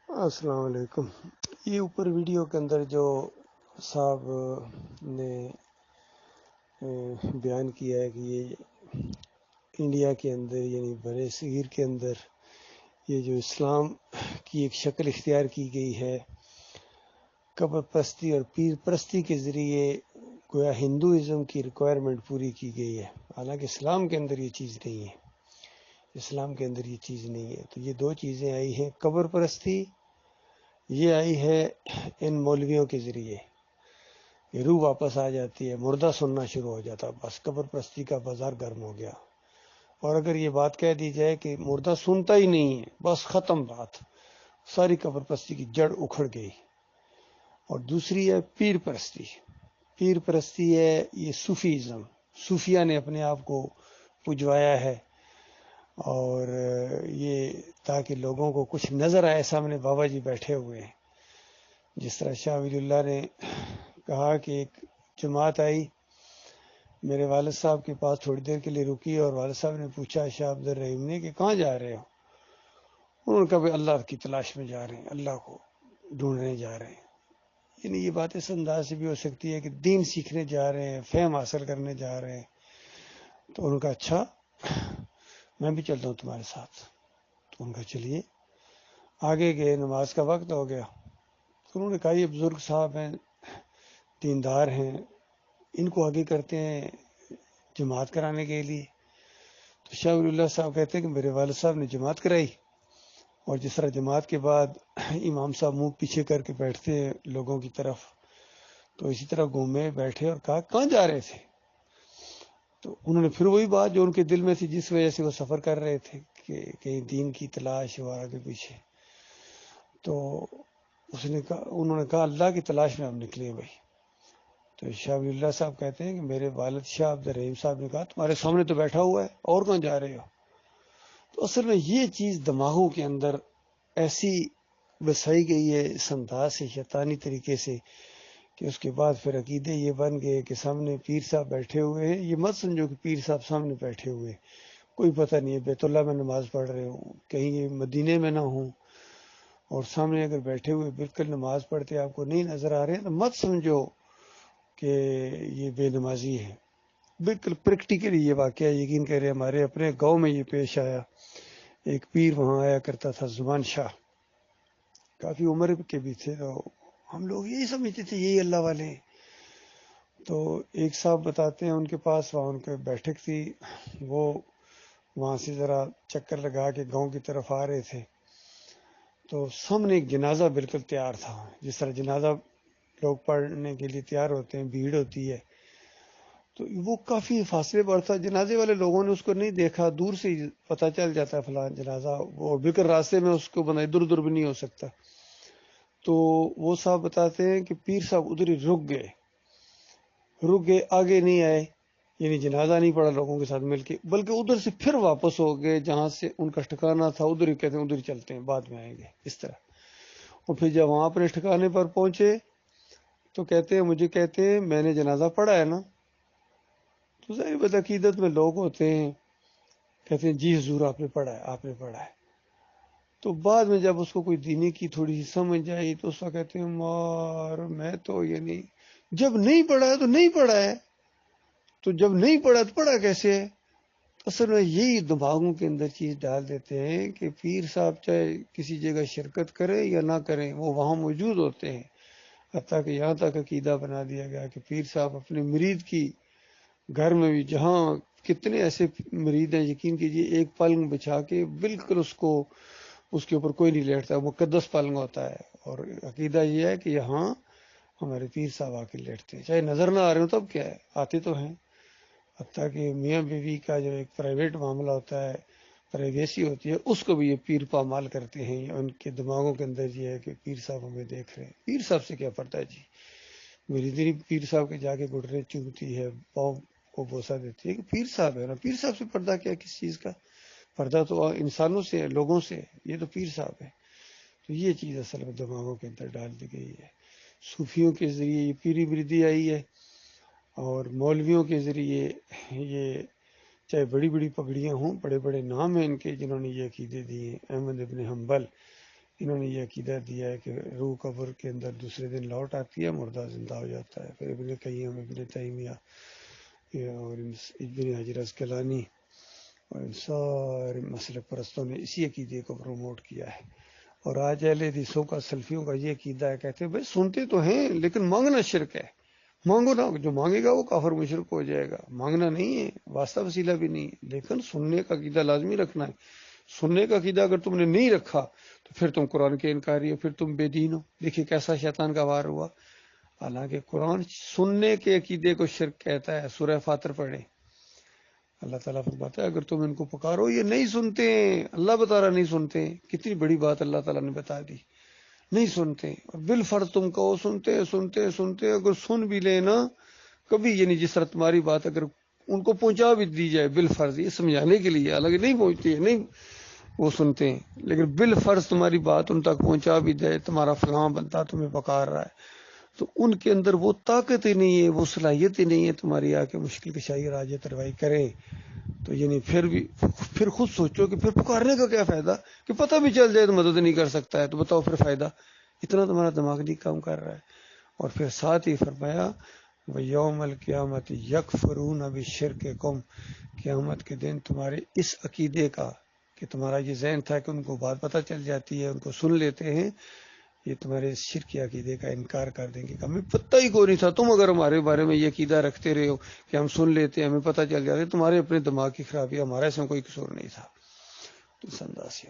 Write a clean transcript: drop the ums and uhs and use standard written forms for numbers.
السلام علیکم۔ یہ اوپر ویڈیو کے اندر جو صاحب نے بیان کیا ہے کہ یہ انڈیا کے اندر یعنی برِ صغیر کے اندر یہ جو اسلام کی ایک شکل اختیار کی گئی ہے، قبر پرستی اور پیر پرستی کے ذریعے گویا ہندوازم کی ریکوائرمنٹ پوری کی گئی ہے، حالانکہ اسلام کے اندر یہ چیز نہیں ہے۔ اسلام کے اندر یہ چیز نہیں ہے۔ تو یہ دو چیزیں آئی ہیں، قبر پرستی یہ آئی ہے ان مولویوں کے ذریعے، یہ روح واپس آ جاتی ہے، مردہ سننا شروع ہو جاتا، بس قبر پرستی کا بازار گرم ہو گیا۔ اور اگر یہ بات کہہ دی جائے کہ مردہ سنتا ہی نہیں ہے، بس ختم بات، ساری قبر پرستی کی جڑ اکھڑ گئی۔ اور دوسری ہے پیر پرستی۔ پیر پرستی ہے یہ صوفیزم، صوفیہ نے اپنے آپ کو پجوایا ہے، اور یہ تاکہ لوگوں کو کچھ نظر آئے، سامنے بابا جی بیٹھے ہوئے ہیں۔ جس طرح شاہ ولی اللہ نے کہا کہ ایک جماعت آئی میرے والد صاحب کے پاس، تھوڑی دیر کے لیے رکی، اور والد صاحب نے پوچھا شاہ عبد الرحیم نے کہ کہاں جا رہے ہو؟ انہوں نے کہا بھائی اللہ کی تلاش میں جا رہے ہیں، اللہ کو ڈھونڈنے جا رہے ہیں۔ یعنی یہ بات اس انداز سے بھی ہو سکتی ہے کہ دین سیکھنے جا رہے ہیں، فہم حاصل کرنے جا رہے ہیں۔ تو ان کا اچھا میں بھی چلتا ہوں تمہارے ساتھ۔ تو ان کا چلیے، آگے گئے، نماز کا وقت ہو گیا۔ تو انہوں نے کہا یہ بزرگ صاحب ہیں، دیندار ہیں، ان کو آگے کرتے ہیں جماعت کرانے کے لیے۔ تو شاہ ولی اللہ صاحب کہتے ہیں کہ میرے والد صاحب نے جماعت کرائی، اور جس طرح جماعت کے بعد امام صاحب منہ پیچھے کر کے بیٹھتے ہیں لوگوں کی طرف، تو اسی طرح گھومے بیٹھے اور کہا کہاں جا رہے تھے؟ تو انہوں نے پھر وہی بات جو ان کے دل میں تھی، جس وجہ سے وہ سفر کر رہے تھے کہ کہیں دین کی تلاش ہو آگے پیچھے، تو انہوں نے کہا اللہ کی تلاش میں ہم نکلے بھائی۔ تو شاہ ولی اللہ صاحب کہتے ہیں کہ میرے والد شاہ عبد الرحیم صاحب نے کہا تمہارے سامنے تو بیٹھا ہوا ہے، اور کہاں جا رہے ہو؟ تو اصل میں یہ چیز دماغوں کے اندر ایسی بسائی گئی ہے اس انداز سے، شیطانی طریقے سے، کہ اس کے بعد پھر عقیدے یہ بن گئے کہ سامنے پیر صاحب بیٹھے ہوئے ہیں۔ یہ مت سمجھو کہ پیر صاحب سامنے بیٹھے ہوئے، کوئی پتہ نہیں ہے بیت اللہ میں نماز پڑھ رہے ہوں، کہیں یہ مدینے میں نہ ہوں، اور سامنے اگر بیٹھے ہوئے بالکل نماز پڑھتے آپ کو نہیں نظر آ رہے ہیں، تو مت سمجھو کہ یہ بے نمازی ہے۔ بالکل پریکٹیکلی یہ واقعہ یقین کرے، ہمارے اپنے گاؤں میں یہ پیش آیا۔ ایک پیر وہاں آیا کرتا تھا، زمان شاہ، کافی عمر کے بھی تھے، تو ہم لوگ یہی سمجھتے تھے یہی اللہ والے ہیں۔ تو ایک صاحب بتاتے ہیں ان کے پاس وہاں ان کے بیٹھک تھی، وہ وہاں سے ذرا چکر لگا کے گاؤں کی طرف آ رہے تھے، تو سامنے ایک جنازہ بالکل تیار تھا، جس طرح جنازہ لوگ پڑھنے کے لیے تیار ہوتے ہیں، بھیڑ ہوتی ہے۔ تو وہ کافی فاصلے پر تھا، جنازے والے لوگوں نے اس کو نہیں دیکھا، دور سے ہی پتہ چل جاتا ہے فلاں جنازہ، وہ بالکل راستے میں اس کو بنا ادھر ادھر بھی نہیں ہو سکتا۔ تو وہ صاحب بتاتے ہیں کہ پیر صاحب ادھر ہی رک گئے، آگے نہیں آئے، یعنی جنازہ نہیں پڑا لوگوں کے ساتھ مل کے، بلکہ ادھر سے پھر واپس ہو گئے جہاں سے ان کا ٹھکانہ تھا، ادھر ہی کہتے ہیں ادھر ہی چلتے ہیں بعد میں آئیں گے، اس طرح۔ اور پھر جب وہاں اپنے ٹھکانے پر پہنچے تو کہتے ہیں مجھے کہتے ہیں میں نے جنازہ پڑھا ہے نا؟ تو ظاہر بات عقیدت میں لوگ ہوتے ہیں، کہتے ہیں جی حضور آپ نے پڑھا ہے۔ تو بعد میں جب اس کو کوئی دینی کی تھوڑی سی سمجھ آئی تو اس وقت کہتے ہیں مار میں تو یعنی جب نہیں پڑھا ہے تو نہیں پڑھا ہے، تو جب نہیں پڑھا تو پڑھا کیسے ہے؟ اصل میں یہی دماغوں کے اندر چیز ڈال دیتے ہیں کہ پیر صاحب چاہے کسی جگہ شرکت کرے یا نہ کریں، وہ وہاں موجود ہوتے ہیں۔ حتیٰ کہ یہاں تک عقیدہ بنا دیا گیا کہ پیر صاحب اپنے مرید کی گھر میں بھی، جہاں کتنے ایسے مرید ہیں، یقین کیجیے ایک پلنگ بچھا کے بالکل اس کے اوپر کوئی نہیں لیٹتا، مقدس پلنگ ہوتا ہے، اور عقیدہ یہ ہے کہ یہاں ہمارے پیر صاحب آ کے لیٹتے ہیں، چاہے نظر نہ آ رہے ہوں تب کیا ہے، آتے تو ہیں۔ حتیٰ کہ میاں بیوی کا جو ایک پرائیویٹ معاملہ ہوتا ہے، پرائیویسی ہوتی ہے، اس کو بھی یہ پیر پامال کرتے ہیں، ان کے دماغوں کے اندر یہ ہے کہ پیر صاحب ہمیں دیکھ رہے ہیں۔ پیر صاحب سے کیا پڑتا ہے جی؟ میری دینی پیر صاحب کے جا کے گھٹنے چومتی ہے، پاؤں کو بوسہ دیتی ہے کہ پیر صاحب ہے نا، پیر صاحب سے پردہ کیا، کس چیز کا پردہ؟ تو انسانوں سے ہے، لوگوں سے ہے، یہ تو پیر صاحب ہے۔ تو یہ چیز اصل میں دماغوں کے اندر ڈال دی گئی ہے۔ صوفیوں کے ذریعے یہ پیری بریدی آئی ہے، اور مولویوں کے ذریعے یہ، چاہے بڑی بڑی پگڑیاں ہوں، بڑے بڑے نام ہیں ان کے جنہوں نے یہ عقیدے دیے ہیں، احمد ابن حنبل، انہوں نے یہ عقیدہ دیا ہے کہ روح قبر کے اندر دوسرے دن لوٹ آتی ہے، مردہ زندہ ہو جاتا ہے۔ پھر ابن قیم، ابن تیمیہ اور ابن حجر عسقلانی اور ان سارے مسلک پرستوں نے اسی عقیدے کو پروموٹ کیا ہے۔ اور آج اہل حدیثوں کا، سلفیوں کا یہ عقیدہ ہے، کہتے ہیں بھائی سنتے تو ہیں لیکن مانگنا شرک ہے، مانگو نہ، جو مانگے گا وہ کافر مشرک ہو جائے گا۔ مانگنا نہیں ہے، واسطہ وسیلہ بھی نہیں ہے، لیکن سننے کا عقیدہ لازمی رکھنا ہے۔ سننے کا عقیدہ اگر تم نے نہیں رکھا تو پھر تم قرآن کے انکاری ہو، پھر تم بے دین ہو۔ دیکھیے کیسا شیطان کا وار ہوا، حالانکہ قرآن سننے کے عقیدے کو شرک کہتا ہے۔ سورہ فاطر پڑھیں، اللہ تعالیٰ فرماتا ہے اگر تم ان کو پکارو یہ نہیں سنتے ہیں، اللہ بتا رہا نہیں سنتے ہیں۔ کتنی بڑی بات اللہ تعالیٰ نے بتا دی، نہیں سنتے۔ اور بالفرض تم کہو سنتے سنتے سنتے، اگر سن بھی لینا کبھی، یعنی جس طرح تمہاری بات اگر ان کو پہنچا بھی دی جائے بالفرض، یہ سمجھانے کے لیے، حالانکہ نہیں پہنچتی ہے، نہیں وہ سنتے ہیں، لیکن بالفرض تمہاری بات ان تک پہنچا بھی دے، تمہارا فلاں بندہ تمہیں پکار رہا ہے، تو ان کے اندر وہ طاقت ہی نہیں ہے، وہ صلاحیت ہی نہیں ہے تمہاری آ کے مشکل کشائی اور حاجت روائی کریں۔ تو یعنی پھر خود سوچو کہ پھر پکارنے کا کیا فائدہ، کہ پتہ بھی چل جائے تو مدد نہیں کر سکتا ہے، تو بتاؤ پھر فائدہ، اتنا تمہارا دماغ نہیں کام کر رہا ہے۔ اور پھر ساتھ ہی فرمایا وَيَوْمَ الْقِيَامَةِ يَكْفُرُونَ بِشِرْكِكُمْ، قیامت کے دن تمہارے اس عقیدے کا، کہ تمہارا یہ ذہن تھا کہ ان کو بات پتہ چل جاتی ہے، ان کو سن لیتے ہیں، یہ تمہارے اس شرک عقیدے کا انکار کر دیں گے کہ ہمیں پتہ ہی کوئی نہیں تھا۔ تم اگر ہمارے بارے میں یہ عقیدہ رکھتے رہے ہو کہ ہم سن لیتے ہیں، ہمیں پتہ چل جاتا ہے، تمہارے اپنے دماغ کی خرابی، ہمارا اس میں کوئی قصور نہیں تھا۔ تو اس انداز سے